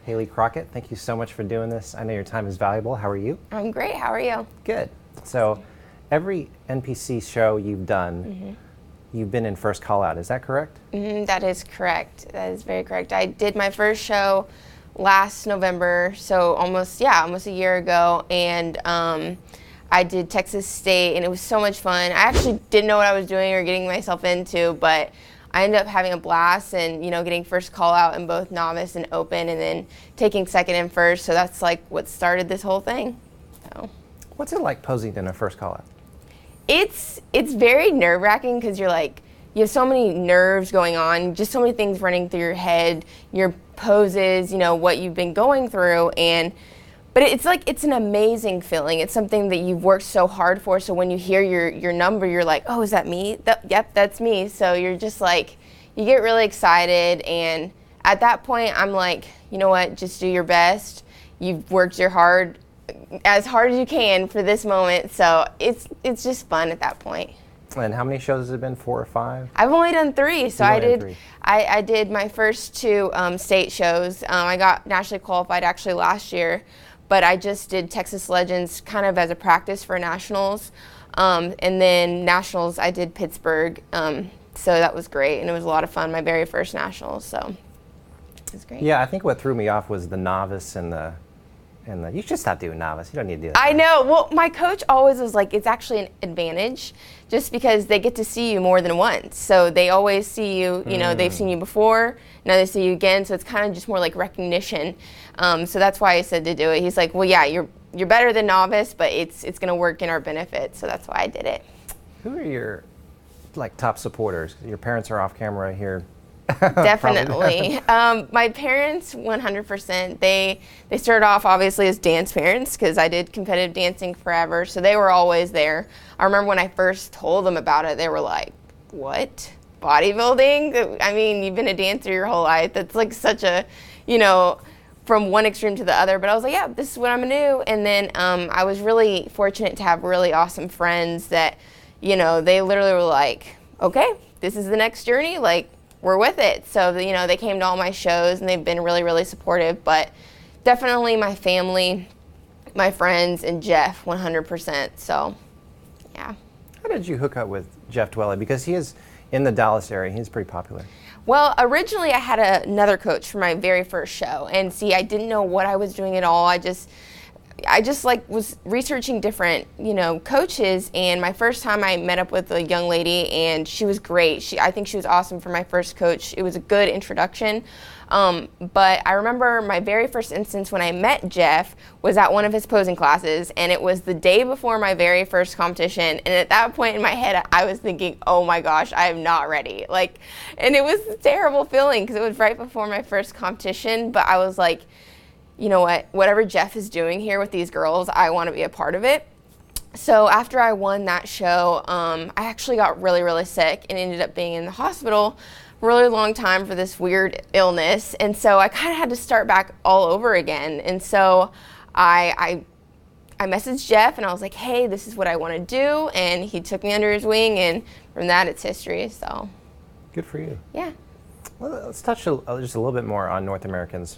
Haley Crockett, thank you so much for doing this. I know your time is valuable. How are you? I'm great. How are you? Good. So every NPC show you've done, you've been in first call out. Is that correct? That is correct. That is very correct. I did my first show last November, so almost a year ago, and I did Texas State, and it was so much fun. I actually didn't know what I was doing or getting myself into, but I ended up having a blast and, getting first call out in both novice and open, and then taking second and first. So that's like what started this whole thing. So. What's it like posing in a first call out? It's very nerve-wracking because you have so many nerves going on, just so many things running through your head, your poses, what you've been going through, but it's an amazing feeling. It's something that you've worked so hard for. So when you hear your number, you're like, oh, is that me? Yep, that's me. So you're just like, you get really excited. And at that point, I'm like, you know what? Just do your best. You've worked as hard as you can for this moment. So it's just fun at that point. And how many shows has it been? 4 or 5? I've only done 3. So I did my first 2 state shows. I got nationally qualified actually last year. But I just did Texas Legends kind of as a practice for nationals. And then nationals, I did Pittsburgh. So that was great. And it was a lot of fun, my very first nationals. So it was great. Yeah, I think what threw me off was the novice and the you should stop doing novice. You don't need to do that. I know. Well, my coach always was like, it's actually an advantage just because they get to see you more than once. So they always see you, they've seen you before, now they see you again. So it's kind of just more like recognition. So that's why I said to do it. He's like, well, yeah, you're better than novice, but it's going to work in our benefit. So that's why I did it. Who are your top supporters? Your parents are off camera here. Definitely. My parents, 100%. They started off obviously as dance parents because I did competitive dancing forever, so they were always there. I remember when I first told them about it, they were like, what? Bodybuilding? I mean, you've been a dancer your whole life. That's like such a, from one extreme to the other. But I was like, yeah, this is what I'm going to do. And then I was really fortunate to have really awesome friends that, they literally were like, okay, this is the next journey. Like, we're with it. So, they came to all my shows and they've been really, really supportive. But definitely my family, my friends, and Jeff, 100%. So, yeah. How did you hook up with Jeff Twila? Because he is in the Dallas area. He's pretty popular. Well, originally I had another coach for my very first show. And see, I didn't know what I was doing at all. I just was researching different, coaches, and my first time I met up with a young lady and she was great. I think she was awesome for my first coach. It was a good introduction. But I remember my very first instance when I met Jeff was at one of his posing classes, and it was the day before my very first competition. And at that point in my head, I was thinking, oh my gosh, I am not ready. And it was a terrible feeling because it was right before my first competition, but I was like, you know what, whatever Jeff is doing here with these girls, I want to be a part of it. So after I won that show, I actually got really, really sick and ended up being in the hospital a really long time for this weird illness. And so I kind of had to start back all over again. And so I messaged Jeff and I was like, hey, this is what I want to do. And he took me under his wing, and from that it's history. So good for you. Yeah. Well, let's touch just a little bit more on North Americans.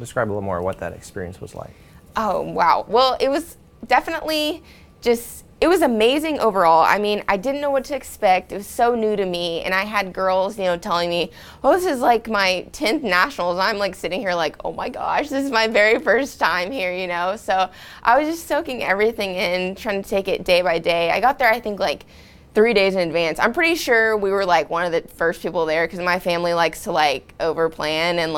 Describe a little more what that experience was like. Oh, wow. Well, it was definitely it was amazing overall. I mean, I didn't know what to expect. It was so new to me. And I had girls, telling me, oh, this is like my 10th nationals. I'm like sitting here like, oh my gosh, this is my very first time here, So I was just soaking everything in, trying to take it day by day. I got there, I think, 3 days in advance. I'm pretty sure we were one of the first people there because my family likes to over plan, and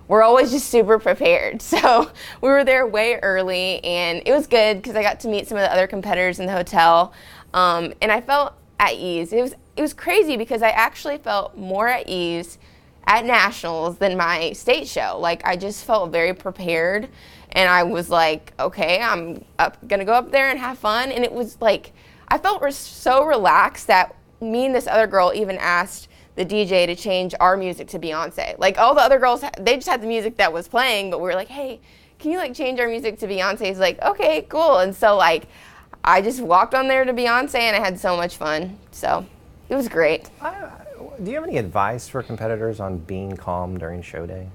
we're always just super prepared. So we were there way early, and it was good because I got to meet some of the other competitors in the hotel, and I felt at ease. It was crazy because I actually felt more at ease at nationals than my state show. I just felt very prepared, and I was like, okay, I'm gonna go up there and have fun. And it was I felt so relaxed that me and this other girl even asked the DJ to change our music to Beyonce. All the other girls, they just had the music that was playing, but we were like, hey, can you change our music to Beyonce? He's like, okay, cool. And so I just walked on there to Beyonce, and I had so much fun. So it was great. Do you have any advice for competitors on being calm during show day?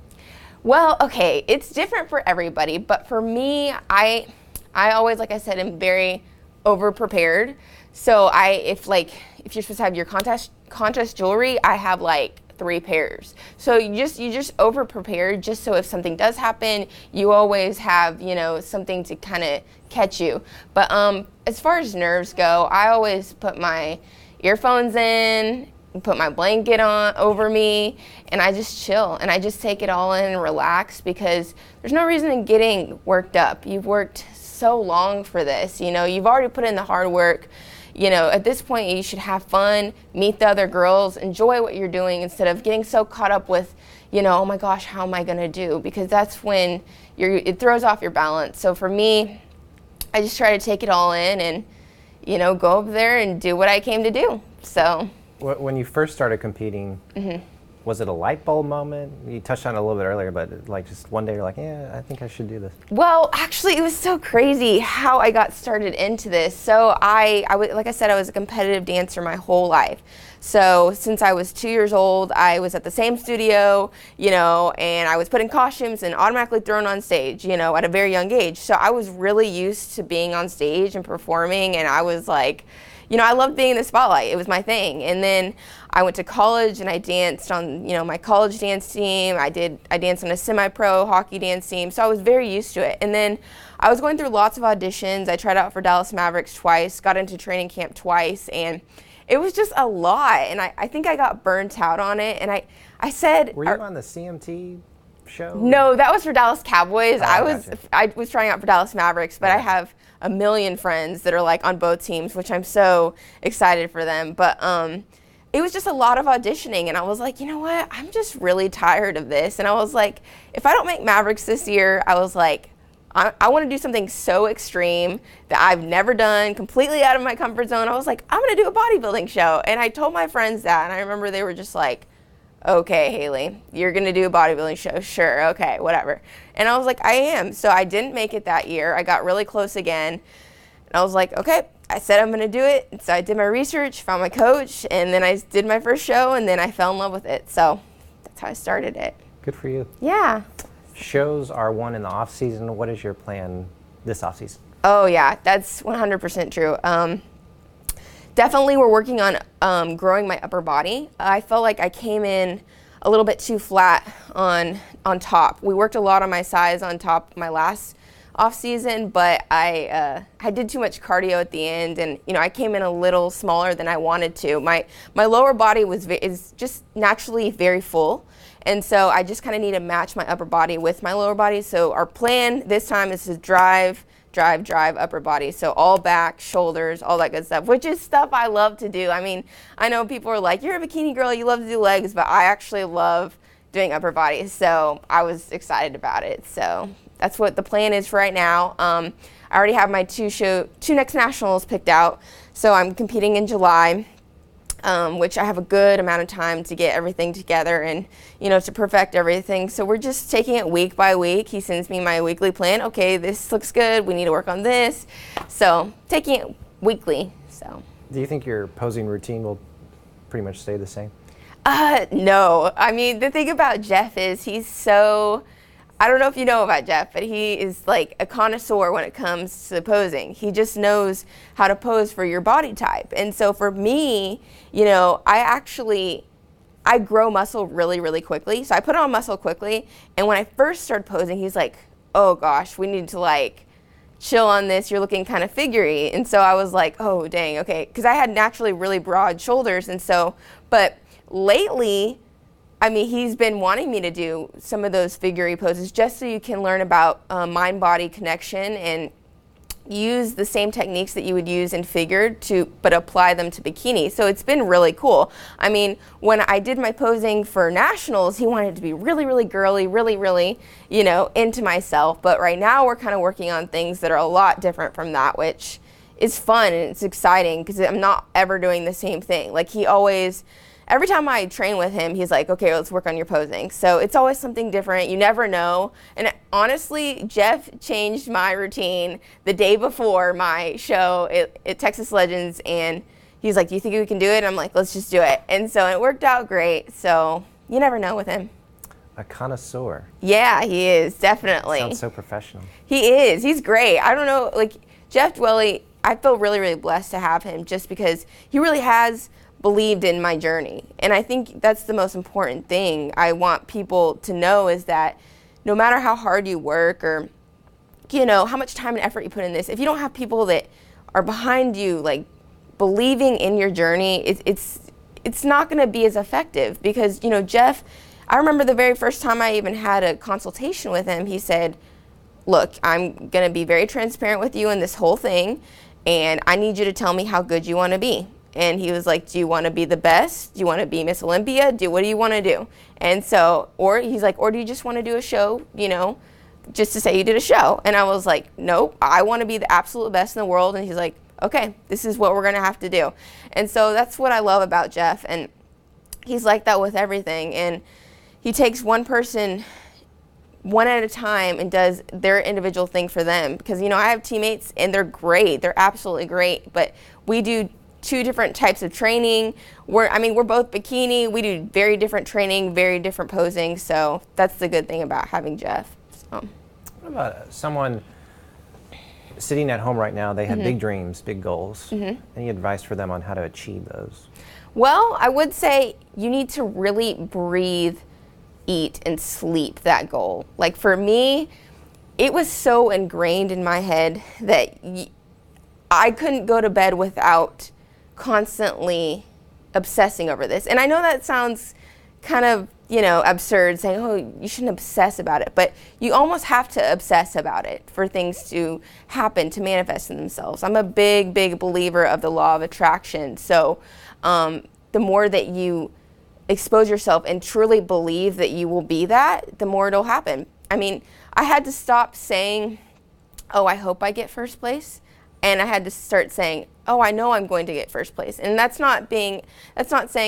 Well, okay, it's different for everybody, but for me, I always, like I said, am very over prepared. So if you're supposed to have your contest jewelry, I have like 3 pairs. So you just over prepared, just so if something does happen, you always have, something to kind of catch you. But as far as nerves go, I always put my earphones in, put my blanket on over me, and I just chill and I just take it all in and relax, because there's no reason in getting worked up. You've worked so long for this, you've already put in the hard work. At this point you should have fun, meet the other girls, enjoy what you're doing, instead of getting so caught up with, oh my gosh, how am I gonna do? Because that's when it throws off your balance. So for me, I just try to take it all in and, go up there and do what I came to do. So. When you first started competing, was it a light bulb moment? You touched on it a little bit earlier, but like just one day you're like, yeah, I think I should do this. Well, actually, it was so crazy how I got started into this. So like I said, I was a competitive dancer my whole life. So since I was 2 years old, I was at the same studio, and I was put in costumes and automatically thrown on stage, at a very young age. So I was really used to being on stage and performing, and I was like, I loved being in the spotlight. It was my thing. And then I went to college and I danced on, my college dance team. I danced on a semi-pro hockey dance team. So I was very used to it. And then I was going through lots of auditions. I tried out for Dallas Mavericks twice, got into training camp twice, and it was just a lot. And I think I got burnt out on it. And I said... Were you on the CMT show? No, that was for Dallas Cowboys. Oh, I was trying out for Dallas Mavericks, but I have a million friends that are like on both teams, which I'm so excited for them. But it was just a lot of auditioning, and I was like, you know what? I'm just really tired of this. And I was like, if I don't make Mavericks this year, I was like, I want to do something so extreme that I've never done, completely out of my comfort zone. I was like, I'm going to do a bodybuilding show. And I told my friends that, and I remember they were just like, okay, Haley, you're going to do a bodybuilding show? Sure, okay, whatever. And I was like, I am. So I didn't make it that year. I got really close again. And I was like, okay, I said I'm going to do it. And so I did my research, found my coach, and then I did my first show, and then I fell in love with it. So that's how I started it. Good for you. Yeah. Shows are one in the off season. What is your plan this off season? Oh yeah, that's 100% true. Definitely we're working on growing my upper body. I felt like I came in a little bit too flat on top. We worked a lot on my size on top my last off season, but I did too much cardio at the end, and I came in a little smaller than I wanted to. My lower body is just naturally very full, and so I just kind of need to match my upper body with my lower body. So our plan this time is to drive upper body. So all back, shoulders, all that good stuff, which is stuff I love to do. I mean, I know people are like, you're a bikini girl, you love to do legs, but I actually love doing upper body. So I was excited about it. So that's what the plan is for right now. I already have my two next nationals picked out. So I'm competing in July, which I have a good amount of time to get everything together and, to perfect everything. So we're just taking it week by week. He sends me my weekly plan. Okay, this looks good. We need to work on this. So taking it weekly. So. Do you think your posing routine will pretty much stay the same? No. I mean, the thing about Jeff is he's so... I don't know if you know about Jeff, but he is like a connoisseur when it comes to posing. He just knows how to pose for your body type. And so for me, I grow muscle really, really quickly. So I put on muscle quickly. And when I first started posing, he's like, oh gosh, we need to chill on this. You're looking kind of figurey. And so I was like, oh dang, okay. Because I had naturally really broad shoulders. And so, but lately, he's been wanting me to do some of those figurey poses just so you can learn about mind-body connection and use the same techniques that you would use in figure but apply them to bikini. So it's been really cool. When I did my posing for nationals, he wanted it to be really, really girly, really, really, into myself. But right now we're kind of working on things that are a lot different from that, which is fun and it's exciting because I'm not ever doing the same thing. Every time I train with him, he's like, okay, let's work on your posing. So it's always something different. You never know. And honestly, Jeff changed my routine the day before my show at Texas Legends. And he's like, do you think we can do it? I'm like, let's just do it. And so it worked out great. So you never know with him. a connoisseur. Yeah, he is, definitely. Sounds so professional. He is. He's great. I don't know, like, Jeff Twila, I feel really, really blessed to have him just because he really has believed in my journey. And I think that's the most important thing I want people to know is that no matter how hard you work or, you know, how much time and effort you put in this, if you don't have people that are behind you, like, believing in your journey, it's not going to be as effective because, you know, Jeff, I remember the very first time I even had a consultation with him, he said, look, I'm going to be very transparent with you in this whole thing, and I need you to tell me how good you want to be. And he was like, do you want to be the best? Do you want to be Miss Olympia? What do you want to do? And so, or he's like, or do you just want to do a show, you know, just to say you did a show? And I was like, nope, I want to be the absolute best in the world. And he's like, okay, this is what we're going to have to do. And so that's what I love about Jeff. And he's like that with everything. And he takes one person one at a time and does their individual thing for them. Because, you know, I have teammates and they're great. They're absolutely great. But we do two different types of training. We're both bikini. We do very different training, very different posing. So that's the good thing about having Jeff. So. What about someone sitting at home right now? They have big dreams, big goals. Any advice for them on how to achieve those? Well, I would say you need to really breathe, eat, and sleep that goal. Like for me, it was so ingrained in my head that I couldn't go to bed without constantly obsessing over this. And I know that sounds kind of, you know, absurd, saying, oh, you shouldn't obsess about it. But you almost have to obsess about it for things to happen, to manifest in themselves. I'm a big, big believer of the law of attraction. So the more that you expose yourself and truly believe that you will be that, the more it'll happen. I mean, I had to stop saying, oh, I hope I get first place. And I had to start saying, oh, I know I'm going to get first place. And that's not saying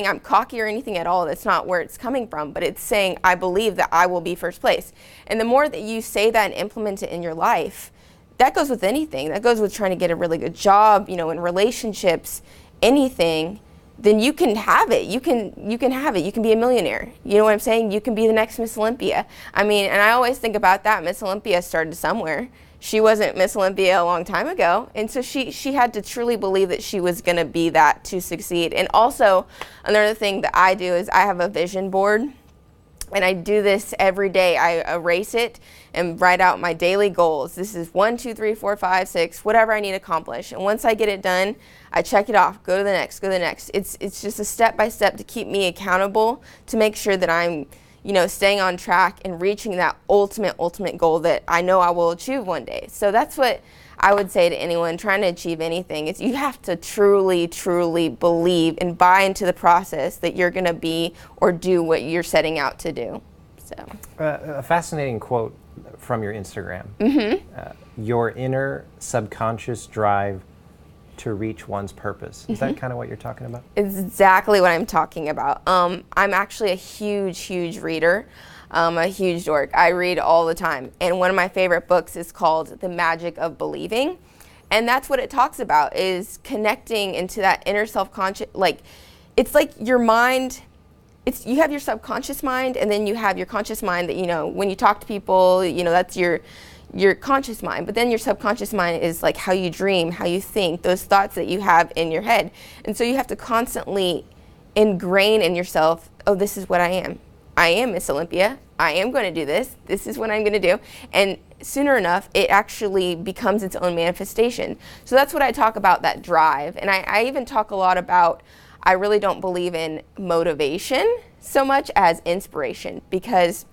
I'm cocky or anything at all. That's not where it's coming from. But it's saying I believe that I will be first place. And the more that you say that and implement it in your life, that goes with anything. That goes with trying to get a really good job, you know, in relationships, anything. Then you can have it. You can have it. You can be a millionaire. You know what I'm saying? You can be the next Miss Olympia. I mean, and I always think about that. Miss Olympia started somewhere. She wasn't Miss Olympia a long time ago. And so she had to truly believe that she was going to be that to succeed. And also, another thing that I do is I have a vision board. And I do this every day. I erase it and write out my daily goals. This is 1, 2, 3, 4, 5, 6, whatever I need to accomplish. And once I get it done, I check it off, go to the next, go to the next. It's just a step-by-step to keep me accountable, to make sure that I'm, you know, staying on track and reaching that ultimate goal that I know I will achieve one day. So that's what I would say to anyone trying to achieve anything is you have to truly, truly believe and buy into the process that you're going to be or do what you're setting out to do. So a fascinating quote from your Instagram. Your inner subconscious drive to reach one's purpose. Is that kind of what you're talking about? It's exactly what I'm talking about. I'm actually a huge reader. A huge dork. I read all the time. And one of my favorite books is called The Magic of Believing. And that's what it talks about, is connecting into that inner self-conscious, like, it's like your mind, you have your subconscious mind, and then you have your conscious mind that, you know, when you talk to people, you know, that's your conscious mind. But then your subconscious mind is like how you dream, how you think, those thoughts that you have in your head. And so you have to constantly ingrain in yourself, oh, this is what I am. I am Miss Olympia. I am going to do this. This is what I'm going to do. And sooner enough, it actually becomes its own manifestation. So that's what I talk about, that drive. And I even talk a lot about, I really don't believe in motivation so much as inspiration. Because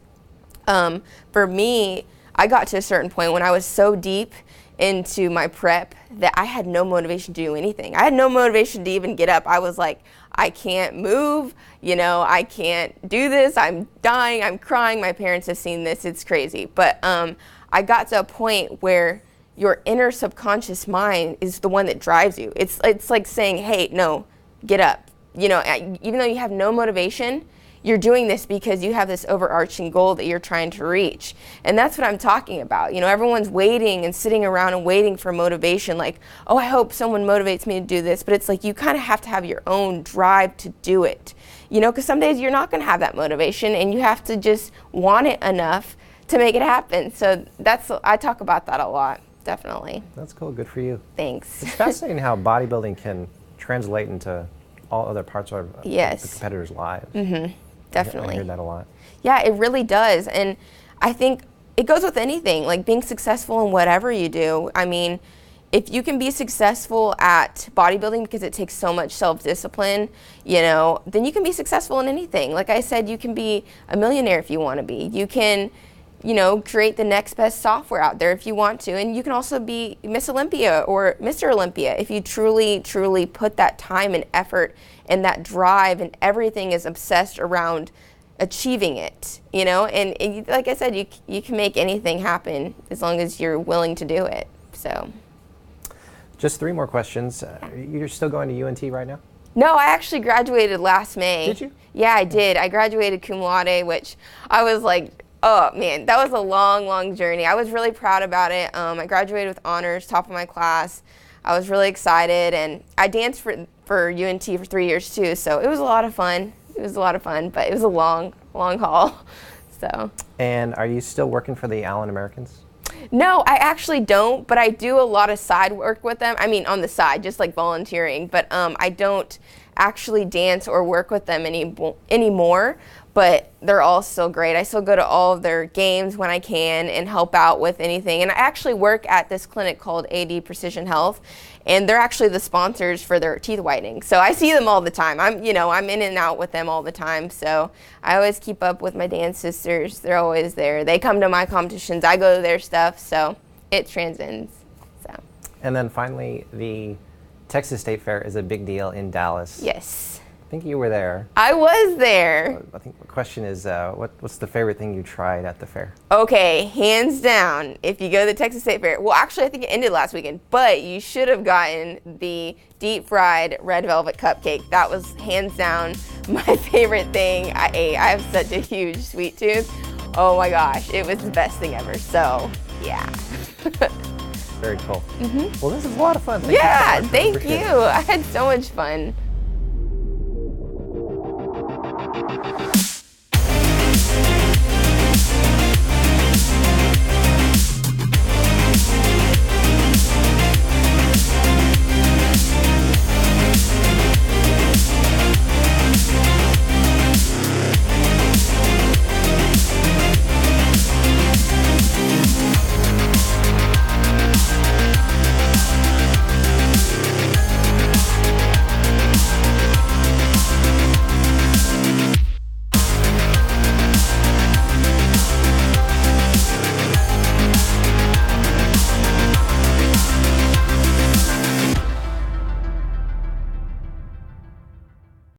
for me, I got to a certain point when I was so deep into my prep that I had no motivation to do anything. I had no motivation to even get up. I was like, I can't move, you know, I can't do this, I'm dying, I'm crying, my parents have seen this, it's crazy. But I got to a point where your inner subconscious mind is the one that drives you. It's like saying, hey, no, get up. You know, even though you have no motivation, you're doing this because you have this overarching goal that you're trying to reach. And that's what I'm talking about. You know, everyone's waiting and sitting around and waiting for motivation, like, oh, I hope someone motivates me to do this. But it's like you kind of have to have your own drive to do it. You know, because some days you're not going to have that motivation, and you have to just want it enough to make it happen. So I talk about that a lot, definitely. That's cool. Good for you. Thanks. It's fascinating how bodybuilding can translate into all other parts of Yes. the competitors' lives. Definitely. I hear that a lot. Yeah, it really does. And I think it goes with anything, like being successful in whatever you do. I mean, if you can be successful at bodybuilding because it takes so much self-discipline, you know, then you can be successful in anything. Like I said, you can be a millionaire if you want to be. You can, you know, create the next best software out there if you want to. And you can also be Miss Olympia or Mr. Olympia if you truly, truly put that time and effort and that drive, and everything is obsessed around achieving it, you know. And like I said, you can make anything happen as long as you're willing to do it. So. Just 3 more questions. You're still going to UNT right now? No, I actually graduated last May. Did you? Yeah, I did. I graduated cum laude, which I was like, oh man, that was a long, long journey. I was really proud about it. I graduated with honors, top of my class. I was really excited, and I danced for UNT for 3 years too, so it was a lot of fun. It was a lot of fun, but it was a long, long haul. So. And are you still working for the Allen Americans? No, I actually don't, but I do a lot of side work with them. I mean, on the side, just like volunteering, but I don't actually dance or work with them anymore, but they're all still great. I still go to all of their games when I can and help out with anything. And I actually work at this clinic called AD Precision Health, and they're actually the sponsors for their teeth whitening. So I see them all the time. I'm in and out with them all the time. So I always keep up with my dance sisters. They're always there. They come to my competitions. I go to their stuff. So it transcends. So. And then finally, the Texas State Fair is a big deal in Dallas. Yes. I think you were there. I was there. I think the question is, what's the favorite thing you tried at the fair? Okay, hands down, if you go to the Texas State Fair, well, actually, I think it ended last weekend, but you should have gotten the deep fried red velvet cupcake. That was hands down my favorite thing I ate. I have such a huge sweet tooth. Oh my gosh, it was the best thing ever. So, yeah. Very cool. Well, this is a lot of fun. Thank you. I had so much fun.